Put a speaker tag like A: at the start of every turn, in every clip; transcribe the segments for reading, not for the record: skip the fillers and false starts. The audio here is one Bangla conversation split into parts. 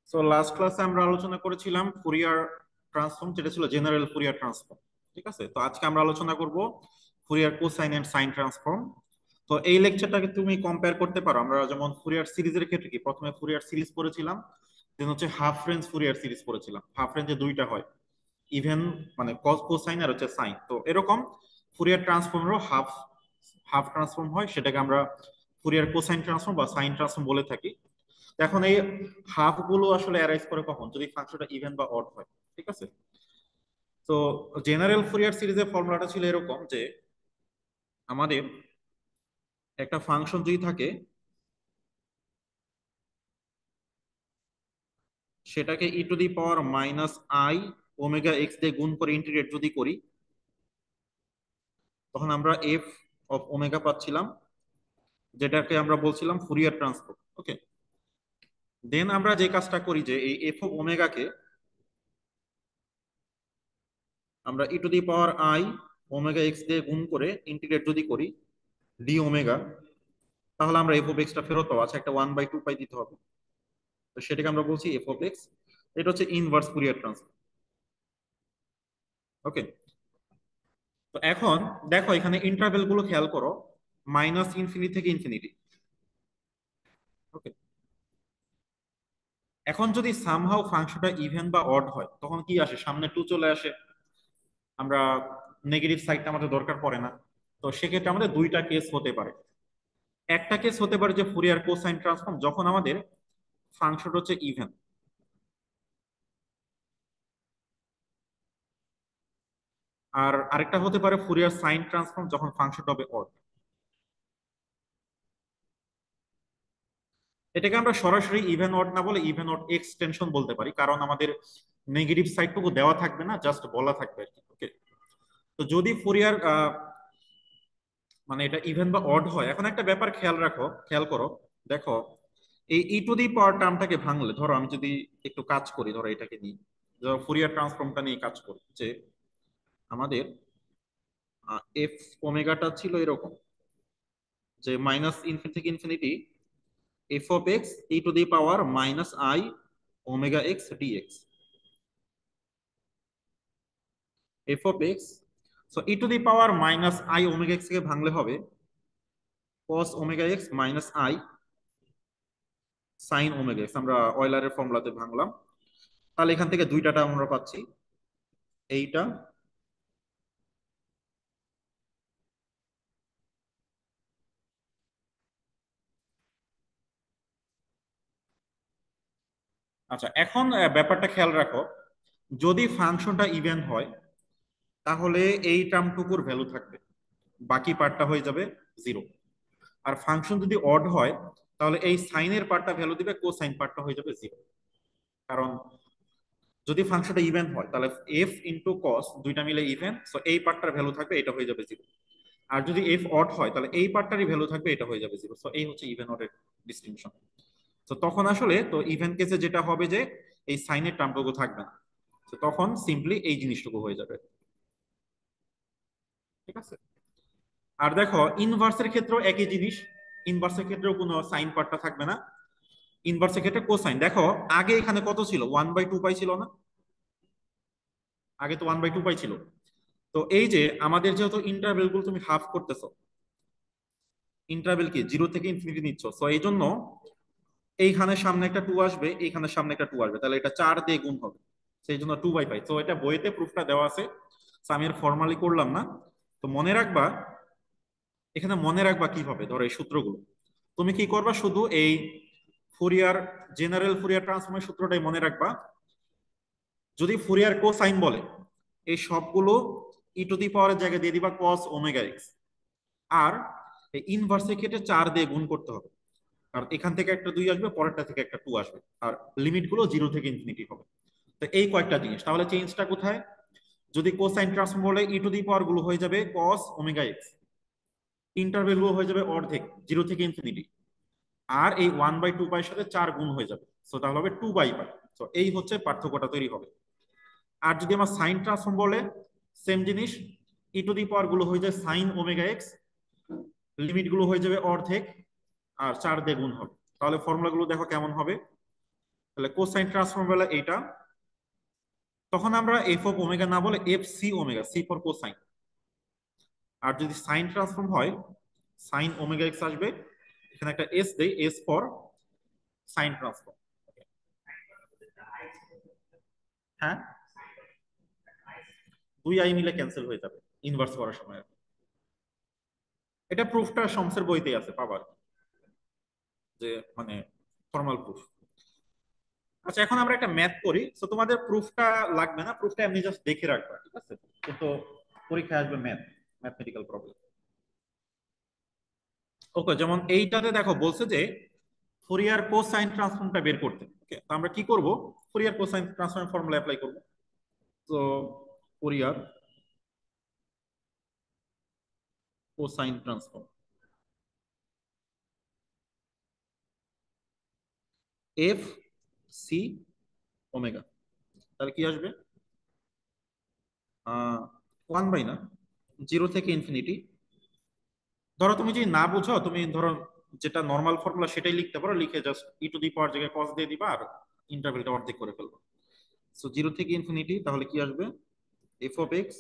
A: সো লাস্ট ক্লাসে আমরা আলোচনা করেছিলাম ফুরিয়ার ট্রান্সফর্ম, যেটা ছিল জেনারেল ফুরিয়ার ট্রান্সফর্ম। ঠিক আছে, তো আজকে আমরা আলোচনা করব Fourier cosine and sine transform. তো এই লেকচারটাকে তুমি কম্পেয়ার করতে পারো। আমরা যেমন ফুরিয়ার সিরিজের ক্ষেত্রে কি প্রথমে ফুরিয়ার সিরিজ পড়েছিলাম, দেন হচ্ছে হাফ রেঞ্জ ফুরিয়ার সিরিজ পড়েছিলাম। হাফ রেঞ্জে দুইটা হয়, ইভেন মানে কস কোসাইন আর হচ্ছে সাইন। তো এরকম ফুরিয়ার ট্রান্সফর্মেরও হাফ হাফ ট্রান্সফর্ম হয়, সেটাকে আমরা ফুরিয়ার কোসাইন ট্রান্সফর্ম বা সাইন ট্রান্সফর্ম বলে থাকি। এখন এই হাফ গুলো আসলে অ্যারাইজ করে কখন, যদি ফাংশনটা ইভেন বা অড হয়। ঠিক আছে, তো জেনারেল ফুরিয়ার সিরিজের ফর্মুলাটা ছিল এরকম যে আমাদের একটা ফাংশন যদি থাকে, সেটাকে E to the power minus I omega X দিয়ে গুণ করে ইন্টিগ্রেট যদি করি, তখন আমরা এফ অফ ওমেগা পাচ্ছিলাম, যেটাকে আমরা বলছিলাম ফুরিয়ার ট্রান্সফর্ম। ওকে, দেন আমরা যে কাজটা করি যে এই এফ অফ ওমেগাকে আমরা E to the power I omega X দিয়ে গুণ করে ইন্টিগ্রেট যদি করি ডি ওমেগা, তাহলে আমরা এফ অফ এক্সটা ফেরত পাবো। আচ্ছা, একটা 1/2 পাই দিতে হবে, তো সেটাকে আমরা বলছি এফ অফ এক্স। এটা হচ্ছে ইনভার্স ফুরিয়ার ট্রান্সফর্ম। ওকে, তো এখন দেখো এখানে ইন্টারভেল গুলো খেয়াল করো, মাইনাস ইনফিনিটি থেকে ইনফিনিটি। ওকে, এখন যদি সামহাও ফাংশনটা ইভেন বা অড হয়, তখন কি আসে, সামনে টু চলে আসে। আমরা নেগেটিভ সাইডটা আমাদের দরকার পড়ে না। তো সেক্ষেত্রে আমাদের দুইটা কেস হতে পারে। একটা কেস হতে পারে যে ফুরিয়ার কোসাইন ট্রান্সফর্ম, যখন আমাদের ফাংশনটা হচ্ছে ইভেন। আর আরেকটা হতে পারে ফুরিয়ার সাইন ট্রান্সফর্ম, যখন ফাংশনটা হবে অড। এটাকে আমরা সরাসরি ইভেন অড না বলে ইভেন অড এক্সটেনশন বলতে পারি, কারণ আমাদের নেগেটিভ সাইডটুকু দেওয়া থাকবে না, জাস্ট বলা থাকবে আর কি। ওকে, তো যদি ফুরিয়ার মানে এটা ইভেন বা অড হয়, এখন একটা ব্যাপার খেয়াল করো। দেখো, এই ই টু দি পাওয়ার টার্মটাকে ভাঙলে, ধরো আমি যদি একটু কাজ করি, ধরো এটাকে নিয়ে, ধরো ফুরিয়ার ট্রান্সফর্মটা নিয়ে কাজ করি, যে আমাদের এফ ওমেগাটা ছিল এরকম, যে মাইনাস ইনফিনিটি থেকে infinity F of X E to the power minus I omega x DX. F of X, so E to the power minus I omega X কে ভাঙলে হবে cos omega X minus I sine omega X. আমরা অয়লারের ফর্মুলাতে ভাঙলাম, তাহলে এখান থেকে দুইটা টার্ম আমরা পাচ্ছি, এইটা আচ্ছা। এখন ব্যাপারটা খেয়াল রাখো, যদি ফাংশনটা ইভেন হয়, তাহলে এই টার্মটুকুর ভ্যালু থাকবে, বাকি পার্টটা হয়ে যাবে জিরো। আর ফাংশন যদি অড হয়, তাহলে এই সাইনের পার্টটা ভ্যালু দিবে, কোসাইন পার্টটা হয়ে যাবে জিরো। কারণ যদি ফাংশনটা ইভেন হয়, তাহলে এফ ইন্টু কস দুইটা মিলে ইভেন, সো এই পার্টটার ভ্যালু থাকবে, এটা হয়ে যাবে জিরো। আর যদি এফ অড হয়, তাহলে এই পার্টটারই ভ্যালু থাকবে, এটা হয়ে যাবে জিরো। সো এই হচ্ছে ইভেন অডের ডিস্টিংশন। তো তখন আসলে তো ইভেন কেসে যেটা হবে যে এই সাইনের টার্মটুকু থাকবে না, তো তখন সিম্পলি এই জিনিসটুকু হয়ে যাবে। ঠিক আছে, আর দেখো ইনভার্সের ক্ষেত্রেও একই জিনিস। ইনভার্সের ক্ষেত্রেও কোনো সাইন পার্টটা থাকবে না। ইনভার্সের ক্ষেত্রে কোসাইন, দেখো আগে এখানে কত ছিল, 1/2 পাই ছিল না? আগে তো 1/2 পাই ছিল। তো এই যে আমাদের যেহেতু ইন্টারভেল গুলো তুমি হাফ করতেছো, ইন্টারভেল কি জিরো থেকে ইনফিনিটি নিচ্ছ, তো এই জন্য এইখানে সামনে একটা টু আসবে, এইখানে সামনে একটা টু আসবে, তাহলে এটা 4 দিয়ে গুণ হবে, সেই জন্য 2/5। তো এটা বইতে প্রুফটা দেওয়া আছে, তো আমি আর ফর্মালি করলাম না। তো মনে রাখবা, এখানে মনে রাখবা কিভাবে, ধরো এই সূত্রগুলো তুমি কি করবা, শুধু এই ফুরিয়ার জেনারেল ফুরিয়ার ট্রান্সফর্মের সূত্রটাই মনে রাখবা। যদি ফুরিয়ার কোসাইন বলে, এই সবগুলো ই টু দি পাওয়ারের জায়গায় দিয়ে দিবা কস ওমেগা এক্স। আর এই ইনভার্সের ক্ষেত্রে 4 দিয়ে গুণ করতে হবে, কারণ এখান থেকে একটা 2 আসবে, পরেরটা থেকে একটা 2 আসবে, আর লিমিট গুলো জিরো থেকে ইনফিনিটি হবে। তো এই কয়েকটা জিনিস, তাহলে চেঞ্জটা কোথায়? যদি কোসাইন ট্রান্সফর্ম বলে, ই টু দি পাওয়ার গুলো হয়ে যাবে কস ওমেগা এক্স, ইন্টারভেল গুলো হয়ে যাবে অর্ধেক, জিরো থেকে ইনফিনিটি। আর এই 1/2 পাই সাথে 4 গুণ হয়ে যাবে, সো তাহলে হবে 2/পাই। তো এই হচ্ছে পার্থক্যটা তৈরি হবে। আর যদি আমার সাইন ট্রান্সফর্ম বলে, সেম জিনিস, ই টু দি পাওয়ার গুলো হয়ে যায় সাইন ওমেগা এক্স, লিমিট গুলো হয়ে যাবে অর্ধেক, আর 4 দিয়ে গুণ হবে। তাহলে ফর্মুলা গুলো দেখো কেমন হবে। তাহলে কোসাইন ট্রান্সফর্ম হলো এইটা। তখন আমরা এফ অফ ওমেগা না বলে F C omega, C for cosine. আর যদি সাইন ট্রান্সফর্ম হয়, সাইন ওমেগা এক্স আসবে, এখানে একটা এস দেই, এস ফর সাইন ট্রান্সফর্ম। হ্যাঁ, দুই আই মিলে ক্যান্সেল হয়ে যাবে ইনভার্স করার সময়। এটা প্রুফটা শমসের বইতেই আছে, পাবার যে মানে ফর্মাল প্রুফ। আচ্ছা, এখন আমরা একটা ম্যাথ করি, তো তোমাদের প্রুফটা লাগবে না, প্রুফটা এমনি জাস্ট দেখে রাখবা, ঠিক আছে? কিন্তু পরীক্ষায় আসবে ম্যাথমেটিক্যাল প্রবলেম। ওকে, যেমন এইটাতে দেখো বলছে যে ফুরিয়ার কোসাইন ট্রান্সফর্মটা বের করতে। ওকে, তো আমরা কি করব? Fourier cosine transform formula apply করব। তো Fourier cosine transform F C omega, তাহলে কি আসবে? 1 বাই না, 0 থেকে ইনফিনিটি। ধরো তুমি যদি না বুঝো, তুমি ধরো যেটা নর্মাল ফর্মুলা সেটাই লিখতে পারো, লিখে জাস্ট ই টু দি পাওয়ার জায়গায় কস দিয়ে দিবা আর ইন্টারভেলটা অর্ধেক করে ফেলবো। সো 0 থেকে ইনফিনিটি, তাহলে কি আসবে? F of x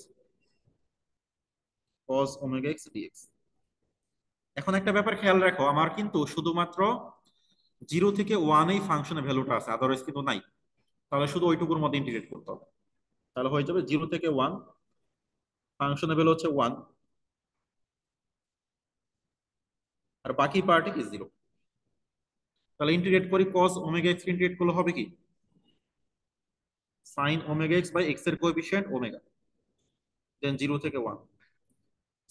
A: cos omega x dx. এখন একটা ব্যাপার খেয়াল রাখো, আমার কিন্তু শুধুমাত্র 0 থেকে 1 এই ফাংশনের ভ্যালুটা আছে, আদারওয়াইজ কিন্তু নাই। তাহলে শুধু ওইটুকুর মধ্যে ইন্টিগ্রেট করতে হবে। তাহলে হয়ে যাবে 0 থেকে 1, ফাংশনের ভ্যালু হচ্ছে 1, আর বাকি পার্টে কি 0। তাহলে ইন্টিগ্রেট করি, cos ওমেগা এক্স ইন্টিগ্রেট করলে হবে কি? sin omega x by x এর কোএফিসিয়েন্ট ওমেগা, দেন 0 থেকে 1।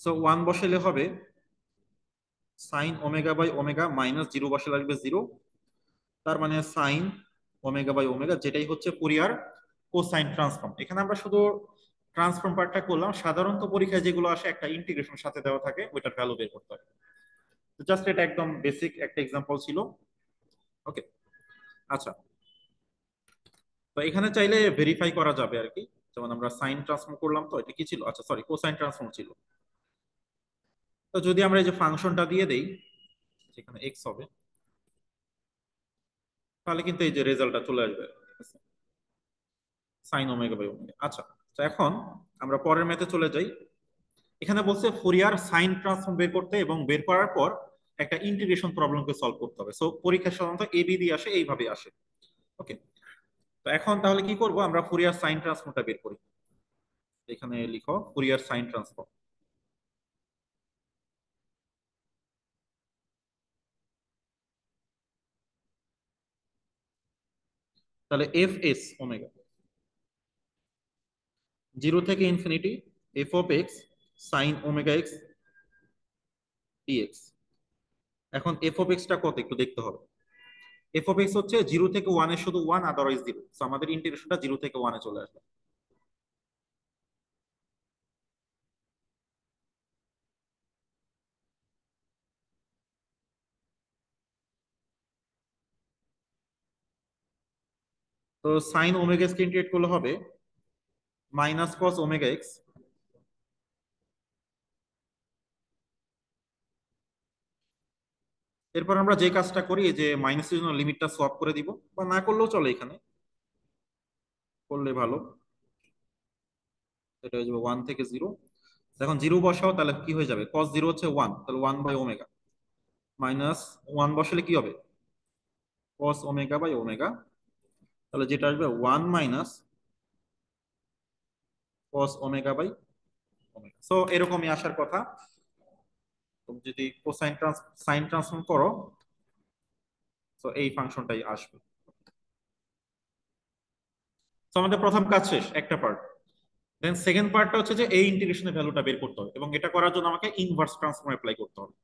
A: সো 1 বসাইলে হবে sin omega by omega, minus 0 বসালে আসবে 0। তার মানে sin ওমেগা বাই ওমেগা, যেটাই হচ্ছে ফুরিয়ার কোসাইন ট্রান্সফর্ম। এখানে আমরা শুধু ট্রান্সফর্ম পার্টটা করলাম, সাধারণত পরীক্ষায় যেগুলো আসে একটা ইন্টিগ্রেশন সাথে দেওয়া থাকে, ওইটার ভ্যালু বের করতে হবে। জাস্ট এটা একদম বেসিক একটা এক্সাম্পল ছিল। ওকে, আচ্ছা, তো এখানে চাইলে ভেরিফাই করা যাবে আর কি। যেমন আমরা সাইন ট্রান্সফর্ম করলাম, তো এটা কি ছিল? আচ্ছা সরি, কোসাইন ট্রান্সফর্ম ছিল। তো যদি আমরা এই যে ফাংশনটা দিয়ে দেই, যেখানে এক্স হবে, তাহলে কিন্তু এই যে রেজাল্টটা চলে আসবে, সাইন ওমেগা বাই ওমেগা। আচ্ছা, তো এখন আমরা পরের ম্যাথে চলে যাই। এখানে বলছে ফুরিয়ার সাইন ট্রান্সফর্ম বের করতে, এবং বের করার পর একটা ইন্টিগ্রেশন প্রবলেমকে সলভ করতে হবে। সো পরীক্ষা সাধারণত এবি দিয়ে আসে, এইভাবে আসে। ওকে, তো এখন তাহলে কি করব? আমরা ফুরিয়ার সাইন ট্রান্সফর্মটা বের করি। এখানে লিখো ফুরিয়ার সাইন ট্রান্সফর্ম। তাহলে এফ এস ওমেগা, 0 থেকে infinity, F of x sine omega x dx. এখন এফ অফ এক্সটা কত একটু দেখতে হবে। এফ অফ এক্স হচ্ছে 0 থেকে 1 এ শুধু 1, আদারওয়াইজ 0। সো আমাদের ইন্টিগ্রেশনটা 0 থেকে 1-এ চলে আসবে। তো সাইন ওমেগা এক্স কে ইন্টিগ্রেট করলে হবে মাইনাস কস ওমেগা এক্স। এরপর আমরা যে কাজটা করি, এই যে মাইনাসের জন্য লিমিটটা সোয়াপ করে দিব, বা না করলেও চলে, এখানে করলে ভালো। এটা হয়ে যাবে 1 থেকে 0। এখন 0 বসাও, তাহলে কি হয়ে যাবে? কস 0 হচ্ছে 1, তাহলে 1/ওমেগা, মাইনাস 1 বসালে কি হবে? কস ওমেগা বাই ওমেগা, তাহলে যেটা আসবে 1 - cos omega by omega. So এরকমই আসার কথা। তুমি যদি কোসাইন সাইন ট্রান্সফর্ম করো, তো এই ফাংশনটাই আসবে। তো আমাদের প্রথম কাজ শেষ, একটা পার্ট। দেন সেকেন্ড পার্টটা হচ্ছে যে এই ইন্টিগ্রেশনের ভ্যালুটা বের করতে হবে, এবং এটা করার জন্য আমাকে ইনভার্স ট্রান্সফর্ম অ্যাপ্লাই করতে হবে,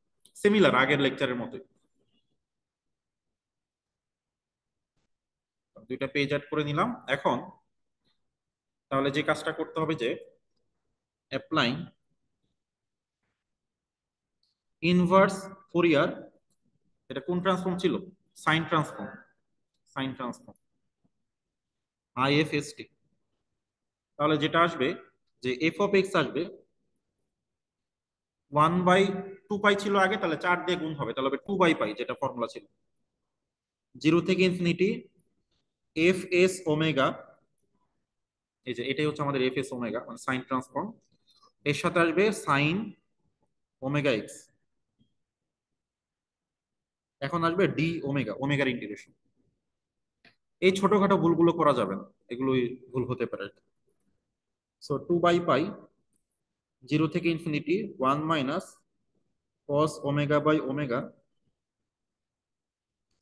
A: সিমিলার আগের লেকচারের মতোই। দুইটা পেজ অ্যাড করে নিলাম। এখন তাহলে যে কাজটা করতে হবে, যে অ্যাপ্লাইং ইনভার্স ফুরিয়ার, এটা কোন ট্রান্সফর্ম ছিল? Sine transform, sine transform IFST. তাহলে যেটা আসবে, যে এফ অফ এক্স আসবে 1/2 পাই ছিল আগে, তাহলে 4 দিয়ে গুণ হবে, তাহলে হবে 2/পাই, যেটা ফর্মুলা ছিল। 0 থেকে ইনফিনিটি এফ এস ওমেগা, এই যে এটাই হচ্ছে আমাদের এফ এস ওমেগা মানে সাইন ট্রান্সফর্ম, এর সাথে আসবে সাইন ওমেগা এক্স, এখন আসবে ডি ওমেগা, ওমেগার ইন্টিগ্রেশন। এই ছোটখাটো ভুলগুলো করা যাবে না, এগুলোই ভুল হতে পারে। সো 2 বাই পাই, 0 থেকে infinity 1 - cos omega by omega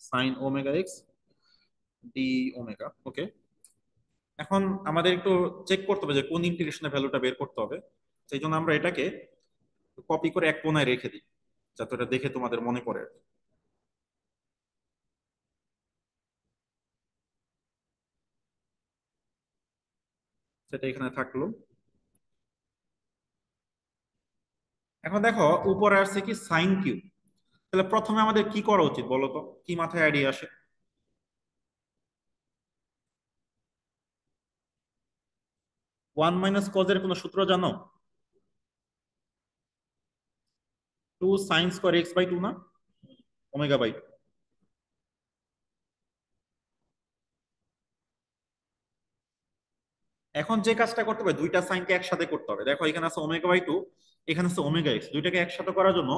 A: sine omega x D omega. Okay, এখন আমাদের একটু চেক করতে হবে যে কোন ইন্টিগ্রেশনের ভ্যালুটা বের করতে হবে। সেই জন্য আমরা এটাকে কপি করে এক কোনায় রেখে দিই, যাতে এটা দেখে তোমাদের মনে পড়ে। সেটা এখানে থাকলো। এখন দেখো উপরে আসছে কি সাইন কিউব। তাহলে প্রথমে আমাদের কি করা উচিত বলো তো, কি মাথায় আইডিয়া আসে? 1 - cos এর কোনো সূত্র জানো? 2 sin² x/2 না, ওমেগা/2। এখন যে কাজটা করতে হবে, দুইটা সাইনকে একসাথে করতে হবে। দেখো এখানে আছে ওমেগা/2, এখানে আছে ওমেগা এক্স, দুইটাকে একসাথে করার জন্য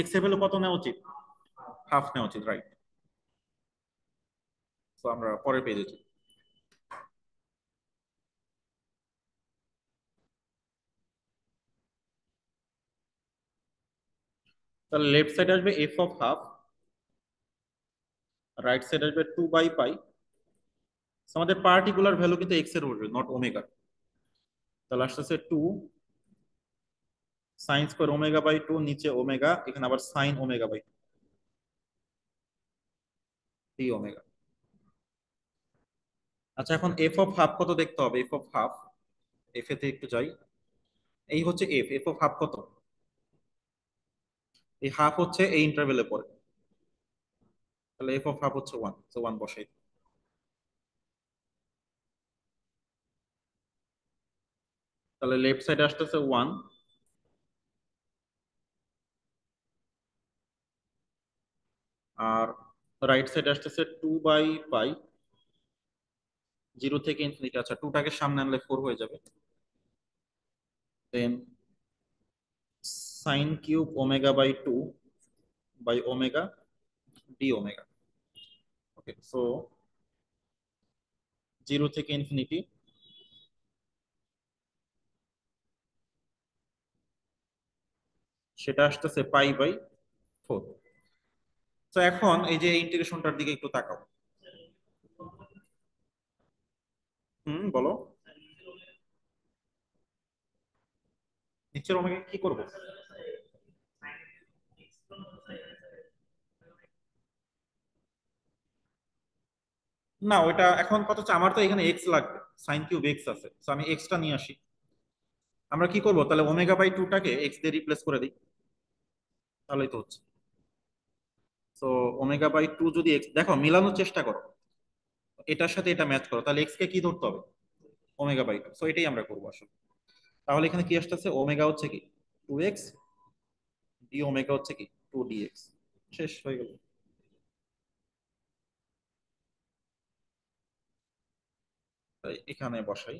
A: এক্স এর ভ্যালু কত নেওয়া উচিত? হাফ নেওয়া উচিত, রাইট? তো আমরা পরের পেজে যাই। তাহলে লেফট সাইড আসবে F of half, right side আসবে 2 বাই পাই। আমাদের পার্টিকুলার ভ্যালু কিন্তু এক্স এর উঠবে, নট ওমেগা। তাহলে আসতেছে 2 sin² ওমেগা/2, নিচে ওমেগা, এখানে আবার সাইন ওমেগা/2 ডি ওমেগা। আচ্ছা, এখন এফ অফ হাফ কত দেখতে হবে। এফ অফ হাফ, এফ এতে একটু যাই। এই হচ্ছে এফ, এফ অফ হাফ কত? এই হাফ হচ্ছে এই ইন্টারভেলে পড়ে, তাহলে এফ অফ হাফ হচ্ছে 1, তো 1 বসাই। তাহলে লেফট সাইডে আসতেছে 1, আর রাইট সাইডে আসতেছে 2 বাই পাই, 0 থেকে ইনফিনিটি। আচ্ছা, টুটাকে সামনে আনলে 4 হয়ে যাবে। দেন sin³ ওমেগা/2 ডি ওমেগা। ওকে, সো 0 থেকে ইনফিনিটি সেটা আসতেছে π/4। তো এখন এই যে ইন্টিগ্রেশনটার দিকে একটু তাকাও। হুম, বলো। নিচের ওমেগা কি করব? না, ওইটা এখন কত হচ্ছে, আমার তো এখানে এক্স লাগবে, sin³ এক্স আছে, তো আমি এক্সটা নিয়ে আসি। আমরা কি করব তাহলে, ওমেগা/2টাকে এক্স দিয়ে রিপ্লেস করে দিই, তাহলেই তো হচ্ছে। তো ওমেগা/2 যদি এক্স, দেখো মিলানোর চেষ্টা করো, এটার সাথে এটা ম্যাচ করো, তাহলে এক্স কে কি ধরতে হবে? ওমেগা/2, সো এটাই আমরা করবো আসলে। তাহলে এখানে কি আসতেছে, ওমেগা হচ্ছে কি 2x, ডি ওমেগা হচ্ছে কি 2dx। শেষ হয়ে গেল। তাই এখানে বসাই,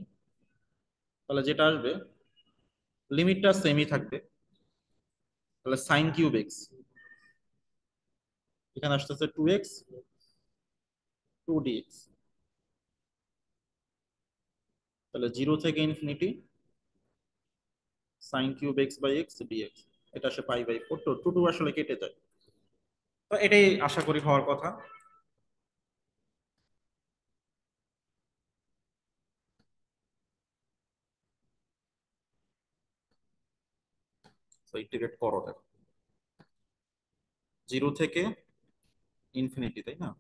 A: তাহলে যেটা আসবে লিমিটটা সেমই থাকবে। তাহলে sin³ এক্স, এখানে আসতেছে 2x 2dx। তাহলে 0 থেকে ইনফিনিটি sin³x/x dx, এটা আসে π/4, তো 2 আসলে কেটে যায়। তো এটাই আশা করি হওয়ার কথা। তো ইন্টিগ্রেট করো, দেখো 0 থেকে ইনফিনিটি, তাই না?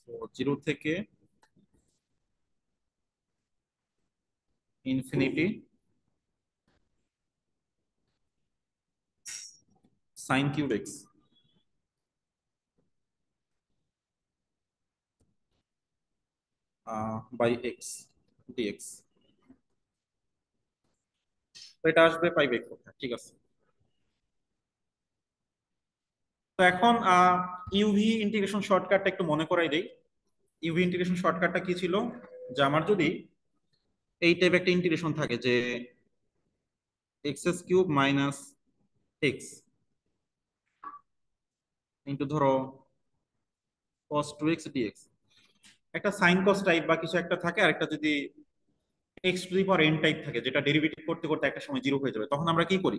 A: তো 0 থেকে infinity sin³ x by x dx. তো এটা আসবে 5x4, ঠিক আছে। তো এখন ইউভি ইন্টিগ্রেশন শর্টকাটটা একটু মনে করাই দেই। ইউভি ইন্টিগ্রেশন শর্টকাটটা কি ছিল, যে আমার যদি এই টাইপ একটা ইন্টিগ্রেশন থাকে যে x³ মাইনাস এক্স ইন্টু ধরো cos 2x dx, একটা সাইন কস টাইপ বা কিছু একটা থাকে, আর একটা যদি x⁴n টাইপ থাকে যেটা ডেরিভেটিভ করতে করতে একটা সময় জিরো হয়ে যাবে, তখন আমরা কি করি?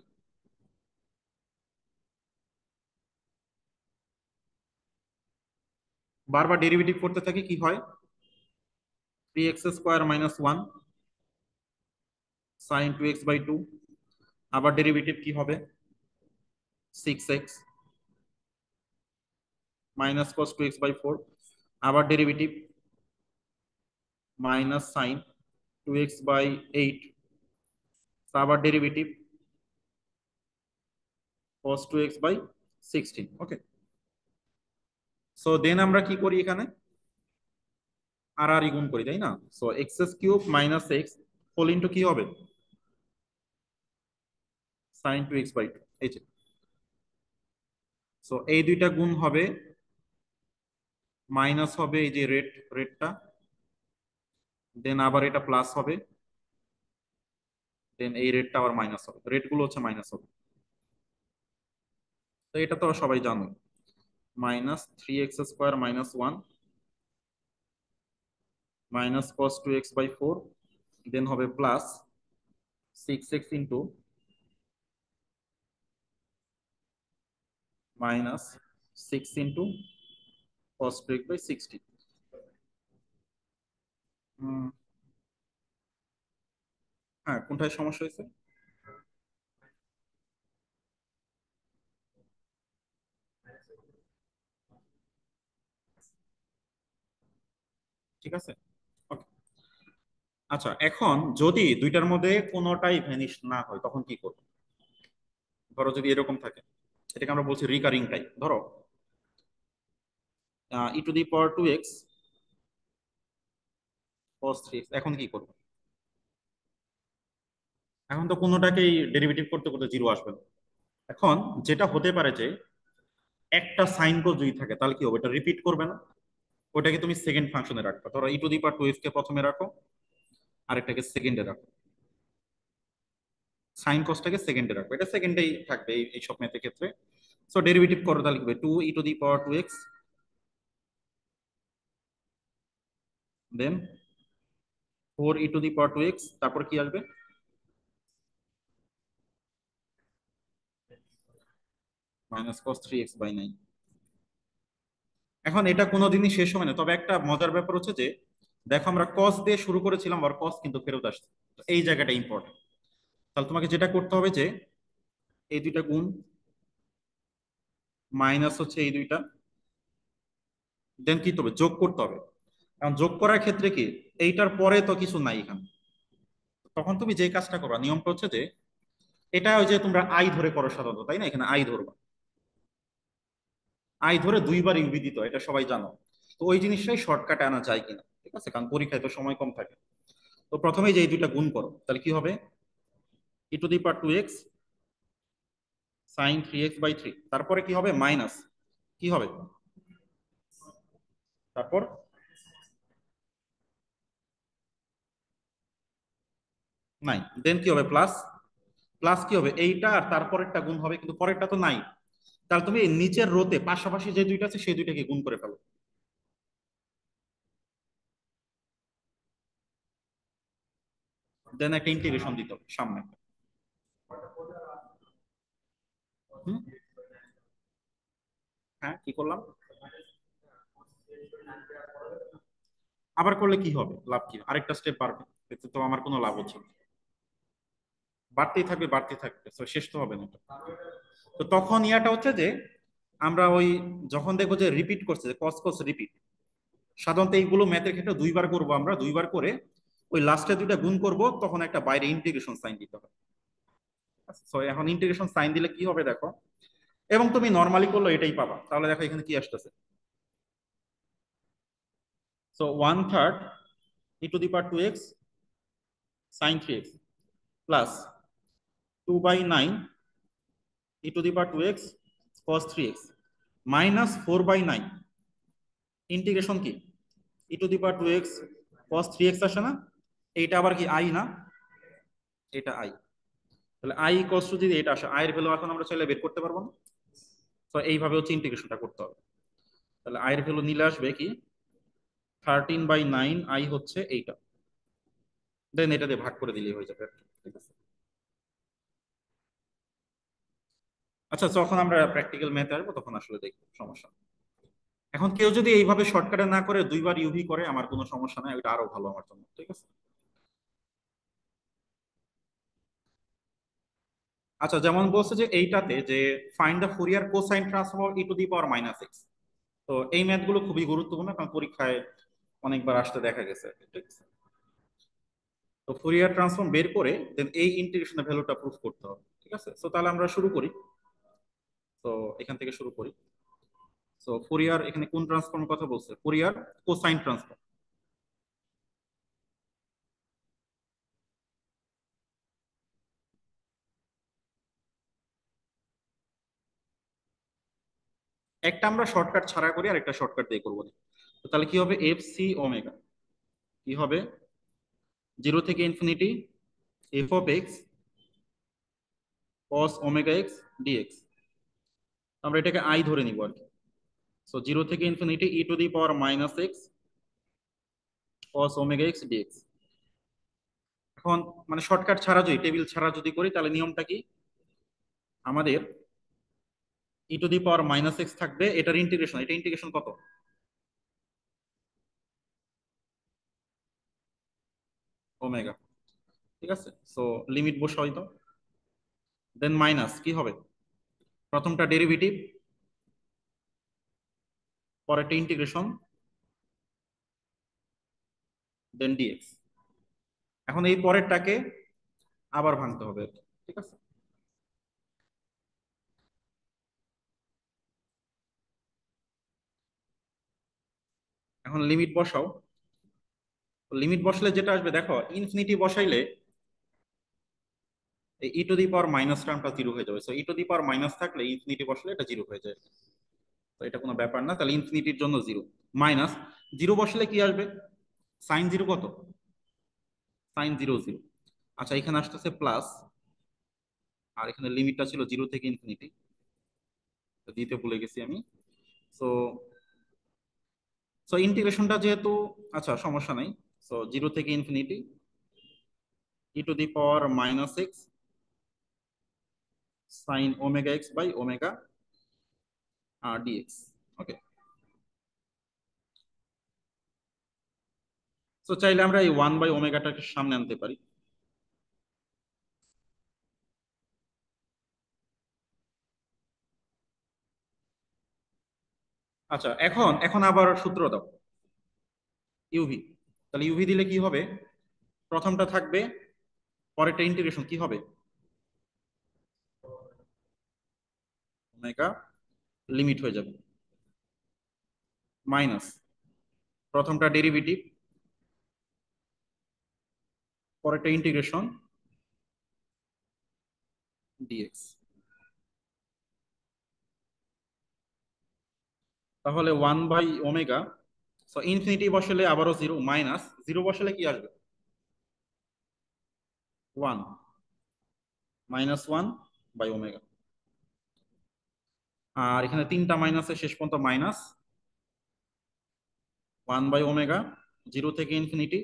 A: বারবার ডেরিভেটিভ করতে থাকি, কি হয়? 3x² মাইনাস 1 সাইন 2x/2, আবার ডেরিভেটিভ কি হবে? 6x মাইনাস কস 2x/4, আবার ডেরিভেটিভ মাইনাস সাইন 2x/8, আবার ডেরিভেটিভ cos 2x/16। ওকে, সো দেন আমরা কি করি এখানে? আর আর গুণ করি, তাই না? So x³ minus x whole into কি হবে? সাইন 2x/2, এই যে। সো এই দুইটা গুণ হবে, মাইনাস হবে এই যে রেডটা, দেন আবার এটা প্লাস হবে, দেন এই রেডটা আবার মাইনাস হবে, রেড গুলো হচ্ছে মাইনাস হবে। তো এটা তো সবাই জানো, minus 3x² minus 1 minus cos 2x/4, দেন হবে plus 6x into minus 6 into cos 2x/16। হ্যাঁ, কোনটায় সমস্যা হয়েছে? ঠিক আছে, ওকে। আচ্ছা, এখন যদি দুইটার মধ্যে কোনোটাই ভ্যানিশ না হয় তখন কি করবো? ধরো যদি এরকম থাকে, এটাকে আমরা বলছি রিকারিং টাইপ। ধরো e⁴ 2x cos 3x, এখন কি করবো? এখন তো কোনোটাকেই ডেরিভেটিভ করতে করতে জিরো আসবে না। এখন যেটা হতে পারে যে একটা সাইন কোস যদি থাকে তাহলে কি হবে, এটা রিপিট করবে না, ওটাকে তুমি সেকেন্ড ফাংশনে রাখবে। ধরো e⁴ কে প্রথমে রাখো, আরেকটাকে সেকেন্ডে রাখো, সাইন কসটাকে সেকেন্ডে রাখো, এটা সেকেন্ডেই থাকবে এই সব ম্যাথের ক্ষেত্রে। সো ডেরিভেটিভ করো, তাহলে কি হবে? 2e⁴ 2x, দেন 4e⁴ 2x, তারপর কি আসবে? Minus cos 3x/9। এখন এটা কোনোদিনই শেষ হবে না, তবে একটা মজার ব্যাপার হচ্ছে যে দেখো আমরা কস দিয়ে শুরু করেছিলাম, আর কস কিন্তু ফেরত আসছে। তো এই জায়গাটা ইম্পর্টেন্ট। তাহলে তোমাকে যেটা করতে হবে যে এই দুইটা গুণ, মাইনাস হচ্ছে এই দুইটা, দেন কি হবে? যোগ করতে হবে। কারণ যোগ করার ক্ষেত্রে কি, এইটার পরে তো কিছু নাই এখানে। তখন তুমি যে কাজটা করবা, নিয়মটা হচ্ছে যে এটা ওই যে তোমরা আই ধরে করো সাধারণত, তাই না? এখানে আই ধরবা, আই ধরে দুইবার ইউবি দিতে হয়, এটা সবাই জানো। তো ওই জিনিসটাই শর্টকাটে আনা যায় কিনা, ঠিক আছে, কারণ পরীক্ষায় তো সময় কম থাকে। তো প্রথমেই যে এই দুইটা গুণ করো, তাহলে কি হবে? e⁴ 2x সাইন 3x/3, তারপরে কি হবে? মাইনাস কি হবে? তারপর নাই, দেন কি হবে? প্লাস, প্লাস কি হবে? এইটা আর তারপরেরটা গুণ হবে, কিন্তু পরেরটা তো নাই। তাহলে তুমি এই নিচের রোতে পাশাপাশি যে দুইটা আছে সেই দুইটাকে গুণ করে ফেলো, দেন একটা ইন্টিগ্রেশন দিতে হবে সামনে। হুম, হ্যাঁ, কি করলাম? আবার করলে কি হবে? লাভ কি? আরেকটা স্টেপ বাড়বে, এতে তো আমার কোনো লাভ হচ্ছে না। বাড়তেই থাকবে, বাড়তেই থাকবে, তো শেষ তো হবে না এটা। তো তখন ইয়াটা হচ্ছে যে আমরা ওই যখন দেখবো যে রিপিট করছে, যে কস কস রিপিট, সাধারণত এইগুলো ম্যাথের ক্ষেত্রে দুইবার করব আমরা, দুইবার করে ওই লাস্টে দুইটা গুণ করব, তখন একটা বাইরে ইন্টিগ্রেশন সাইন দিতে হবে। সো এখন ইন্টিগ্রেশন সাইন দিলে কি হবে দেখো, এবং তুমি নর্মালি করলে এটাই পাবা। তাহলে দেখো এখানে কি আসতেছে। So 1/3 e⁴ 2x sine 3x plus 2/9 e⁻²x cos 3x minus 4/9 integration কি e⁻²x cos 3x আসে না, এইটা আবার কি আই না, এটা আই। তাহলে আই ইকুয়ালস টু যদি এটা আসে, আই এর ভ্যালু এখন আমরা চাইলে বের করতে পারবো না। তো এইভাবে হচ্ছে ইন্টিগ্রেশনটা করতে হবে। তাহলে আই এর ভ্যালু নিলে আসবে কি 13/9 আই হচ্ছে এইটা, দেন এটা দিয়ে ভাগ করে দিলেই হয়ে যাবে। ঠিক আছে, আচ্ছা যখন আমরা প্র্যাকটিক্যাল ম্যাথে আসবো তখন আসলে দেখবো, সমস্যা নেই। এখন কেউ যদি এইভাবে শর্টকাটে না করে দুইবার ইউভি করে আমার কোনো সমস্যা নাই, ওইটা আরো ভালো আমার জন্য। ঠিক আছে, আচ্ছা যেমন বলছে যে এইটাতে যে find the Fourier cosine transform e⁻⁻x, তো এই ম্যাথ গুলো খুবই গুরুত্বপূর্ণ কারণ পরীক্ষায় অনেকবার আসতে দেখা গেছে। ঠিক আছে, তো ফুরিয়ার ট্রান্সফর্ম বের করে দেন এই ইন্টিগ্রেশনের ভ্যালুটা প্রুফ করতে হবে। ঠিক আছে, তো তাহলে আমরা শুরু করি। তো এখান থেকে শুরু করি। তো ফুরিয়ার এখানে কোন ট্রান্সফর্মের কথা বলছে, ফুরিয়ার কোসাইন ট্রান্সফর্ম। একটা আমরা শর্টকাট ছাড়া করি আর একটা শর্টকাট দিয়ে করবো। তো তাহলে কি হবে, এফ সি ওমেগা কি হবে, 0 থেকে infinity f(x) cos omega x dx. আমরা এটাকে আই ধরে নিব আর কি। সো 0 থেকে infinity e⁻⁻x cos omega x dx. এখন মানে শর্টকাট ছাড়া যদি, টেবিল ছাড়া যদি করি তাহলে নিয়মটা কি, আমাদের e⁻⁻x থাকবে, এটার ইন্টিগ্রেশন, এটা ইন্টিগ্রেশন কত, ওমেগা। ঠিক আছে, সো লিমিট বসাই তো, দেন মাইনাস কি হবে, প্রথমটা ডেরিভেটিভ, পরেরটা ইন্টিগ্রেশন, দেন ডিএক্স। এখন এই পরেরটাকে আবার ভাঙতে হবে আর কি। ঠিক আছে, এখন লিমিট বসাও। লিমিট বসালে যেটা আসবে দেখো, ইনফিনিটি বসাইলে e⁻মাইনাস টার্মটা জিরো হয়ে যাবে। সো e⁻মাইনাস থাকলে ইনফিনিটি বসালে এটা জিরো হয়ে যায়। তো এটা কোনো ব্যাপার না, তাহলে ইনফিনিটির জন্য জিরো। মাইনাস জিরো বসালে কি আসবে, সাইন জিরো কত, sin 0 0। আচ্ছা এখানে আসতেছে প্লাস, আর এখানে লিমিটটা ছিল 0 থেকে ইনফিনিটি, দিতে ভুলে গেছি আমি। সো সো ইন্টিগ্রেশনটা যেহেতু, আচ্ছা সমস্যা নাই। সো 0 থেকে infinity e⁻⁻x sine omega x by omega আর ডিএক্স। ওকে, তো চাইলে আমরা এই 1/ওমেগাটাকে সামনে আনতে পারি। আচ্ছা এখন এখন আবার সূত্র দাও, ইউভি। তাহলে ইউভি দিলে কি হবে, প্রথমটা থাকবে, পরেরটা ইন্টিগ্রেশন কি হবে, ওমেগা লিমিট হয়ে যাবে, মাইনাস প্রথমটা ডেরিভেটিভ, পরেরটা ইন্টিগ্রেশন ডিএক্স। তাহলে 1/ওমেগা, সো ইনফিনিটি বসালে আবারও জিরো, মাইনাস জিরো বসালে কি আসবে, 1, -1/ওমেগা। আর এখানে তিনটা মাইনাসের শেষ পর্যন্ত মাইনাস 1/ওমেগা, 0 থেকে infinity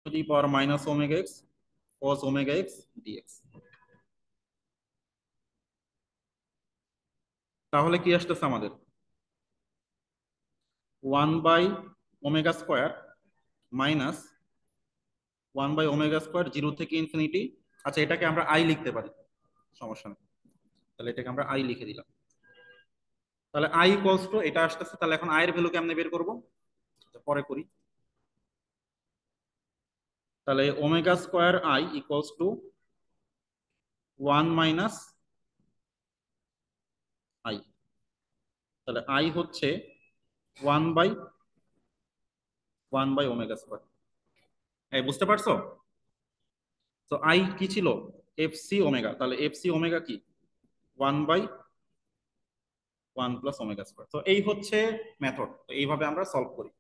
A: e⁻⁻x cos omega x dx. তাহলে কি আসতেছে আমাদের, 1/ওমেগা স্কোয়ার মাইনাস 1/ওমেগা স্কোয়ার 0 থেকে ইনফিনিটি। আচ্ছা এটাকে আমরা আই লিখতে পারি, সমস্যা নেই। তাহলে এটাকে আমরা আই লিখে দিলাম। তাহলে আই ইকুয়ালস টু এটা আসতেছে। তাহলে এখন আই এর ভ্যালু কেমনে বের করবো, পরে করি। তাহলে omega square I equals two 1 - I. তাহলে আই হচ্ছে 1/1/ওমেগা স্কোয়ার। এই বুঝতে পারছো, তো আই কি ছিল, এফ সি ওমেগা, তাহলে এফ সি ওমেগা কি 1/1 + ওমেগা স্কয়ার। তো এই হচ্ছে মেথড, এইভাবে আমরা সলভ করি।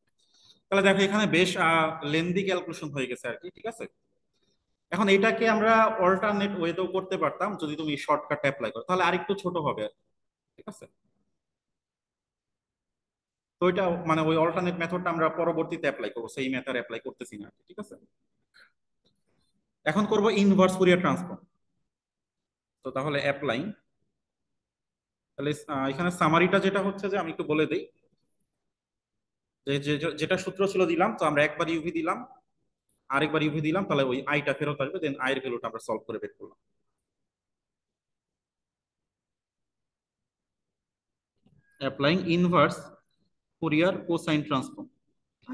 A: তাহলে দেখো এখানে বেশ লেন্দি ক্যালকুলেশন হয়ে গেছে আর কি, ঠিক আছে। এখন এটাকে আমরা অল্টারনেট ওয়েতেও করতে পারতাম, যদি তুমি শর্টকাট অ্যাপ্লাই করো তাহলে আরেকটু ছোট হবে আর কি, ঠিক আছে। তো এটা মানে ওই অল্টারনেট মেথডটা আমরা পরবর্তীতে অ্যাপ্লাই করবো, সেই মেথড অ্যাপ্লাই করতেছি না আর কি, ঠিক আছে। এখন করব ইনভার্স ফুরিয়ার ট্রান্সফর্ম। তো তাহলে অ্যাপ্লাই, তাহলে এখানে সামারিটা যেটা হচ্ছে যে আমি একটু বলে দিই, যেটা সূত্র ছিল দিলাম, তো আমরা একবার ইউভি দিলাম, আরেকবার ইউভি দিলাম, তাহলে ওই আইটা ফেরত আসবে, দেন আই এর ভ্যালুটা আমরা সলভ করে বের করলাম। Applying inverse Fourier cosine transform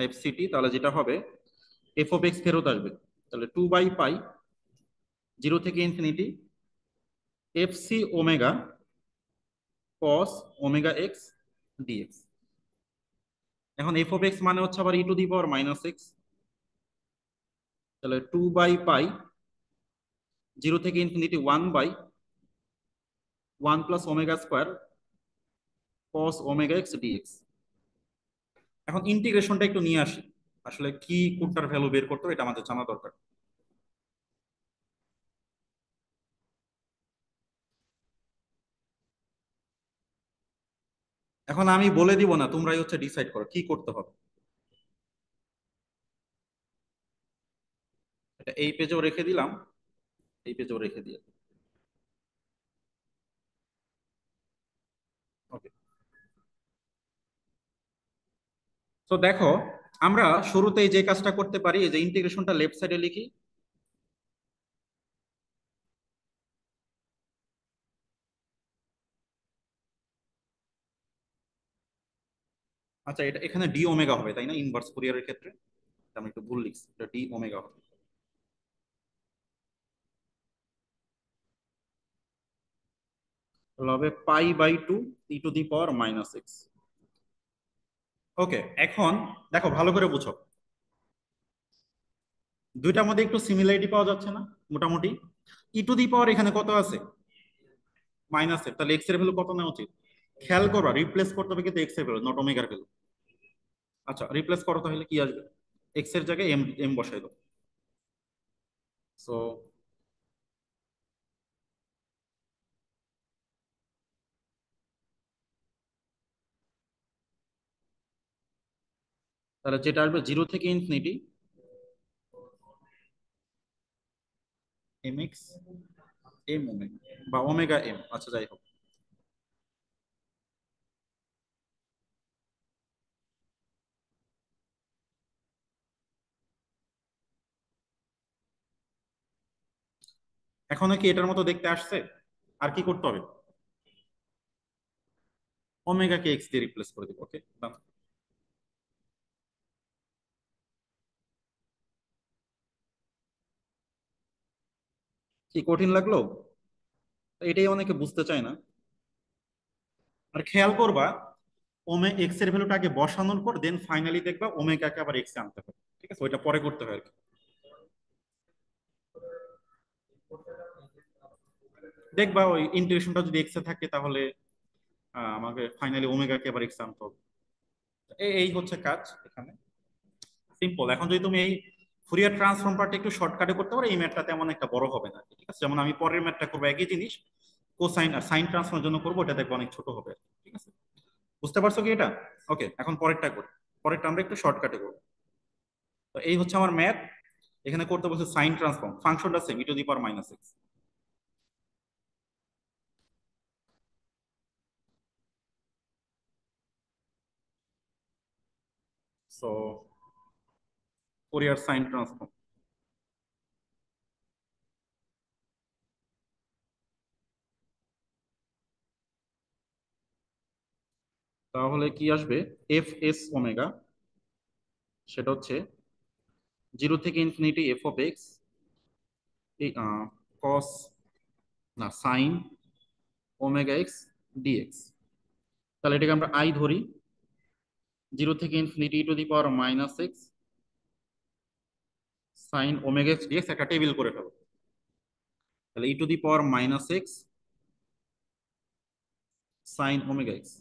A: FCT, তাহলে যেটা হবে এফ অফ এক্স ফেরত আসবে, তাহলে 2/পাই 0 থেকে infinity F C omega cos omega x dx. এখন এফ অফ এক্স মানে হচ্ছে আবার ই টু দি পাওয়ার -এক্স, তাহলে 2/পাই 0 থেকে infinity 1/1 + omega square cos omega x dx. এখন ইন্টিগ্রেশনটা একটু নিয়ে আসি, আসলে কি কোনটার ভ্যালু বের করতে হবে এটা আমাদের জানা দরকার। এখন আমি বলে দিব না, তোমরাই হচ্ছে ডিসাইড করো কি করতে হবে। এটা এই পেজেও রেখে দিলাম, এই পেজেও রেখে দিয়ে, ওকে। তো দেখো আমরা শুরুতেই যে কাজটা করতে পারি, এই যে ইন্টিগ্রেশনটা লেফট সাইডে লিখি। আচ্ছা, এটা এখানে ডি ওমেগা হবে তাই না, ইনভার্স ফুরিয়ারের ক্ষেত্রে? এটা আমি একটু ভুল লিখছি, এটা ডি ওমেগা হবে। তাহলে হবে π/2 e⁻⁻x। ওকে, এখন দেখো ভালো করে বুঝো, দুইটার মধ্যে একটু সিমিলারিটি পাওয়া যাচ্ছে না মোটামুটি। ই টু দি পাওয়ার এখানে কত আছে, -f, তাহলে এক্স এর ভ্যালু কত নেওয়া উচিত? খেয়াল করবা, রিপ্লেস করতে হবে কিন্তু এক্স এর ভ্যালু, নট ওমেগার ভ্যালু। আচ্ছা, রিপ্লেস করো, তাহলে কি আসবে? এক্স এর জায়গায় এম এম বসাই দাও। সো তাহলে যেটা আসবে 0 থেকে ইনফিনিটি mx এম ওমেগা বা ওমেগা এম, আচ্ছা যাই হোক। এখনো কি এটার মতো দেখতে আসছে? আর কি করতে হবে? ওমেগা কে এক্স দিয়ে রিপ্লেস করে দিব, ওকে। কি কঠিন লাগলো? এটাই অনেকে বুঝতে চায় না। আর খেয়াল করবা, এক্স এর ভ্যালুটা আগে বসানোর পর দেন ফাইনালি দেখবা ওমেগাকে আবার এক্স এ আনতে হবে, ঠিক আছে, ওইটা পরে করতে হয় আর কি। দেখবা ওই ইন্টিগ্রেশনটা যদি এক্স এ থাকে তাহলে আমাকে ফাইনালি ওমেগাকে আবার এক্স আনতে হবে। এই হচ্ছে কাজ এখানে, সিম্পল। এখন যদি তুমি এই ফুরিয়ার ট্রান্সফর্ম পার্টটা একটু শর্টকাটে করতে পারো, এই ম্যাথটা তেমন একটা বড় হবে না, ঠিক আছে। যেমন আমি পরের ম্যাথটা করবো একই জিনিস, কোসাইন আর সাইন ট্রান্সফর্মের জন্য করবো, এটা দেখবো অনেক ছোট হবে, ঠিক আছে। বুঝতে পারছো কি এটা? ওকে, এখন পরেরটা করি, পরেরটা আমরা একটু শর্টকাটে করবো। তো এই হচ্ছে আমার ম্যাথ, এখানে করতে বলছে সাইন ট্রান্সফর্ম, ফাংশনটা same E to the power -x. So Fourier sine transform, তাহলে কি আসবে? এফ এস ওমেগা, সেটা হচ্ছে 0 থেকে ইনফিনিটি এফ অফ এক্স কস, না সাইন ওমেগা এক্স ডিএক্স। তাহলে এটাকে আমরা আই ধরি, 0 থেকে infinity E to the power -X sine omega x DX, একটা টেবিল করে ফেলো। তাহলে E to the power minus X sine omega X,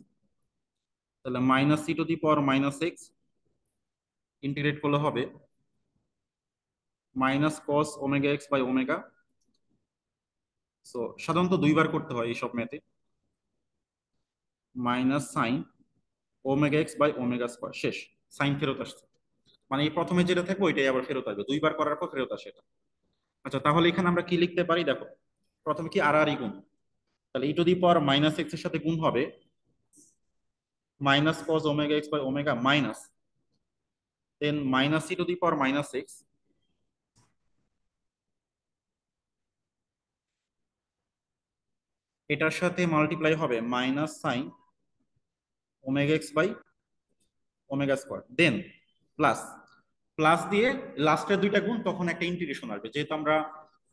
A: তাহলে minus E to the power minus X integrate করলে হবে minus cos omega x by omega. So সাধারণত দুইবার করতে হয় এইসব ম্যাথে। Minus sine omega x by omega square, শেষ। সাইন ফেরত আসছে, মানে এই প্রথমে যেটা থাকবে ওইটাই আবার ফেরত আসবে, দুইবার করার পর ফেরত আসে এটা। আচ্ছা, তাহলে এখানে আমরা কি লিখতে পারি দেখো, প্রথমে কি আর আর ই গুণ, তাহলে E to the power minus X এর সাথে গুণ হবে minus cos omega x by omega minus then minus E to the power minus X, এটার সাথে মাল্টিপ্লাই হবে minus sine omega x by omega square, then plus, plus দিয়ে লাস্টের দুইটা গুণ, তখন একটা ইন্টিগ্রেশন আসবে, যেহেতু আমরা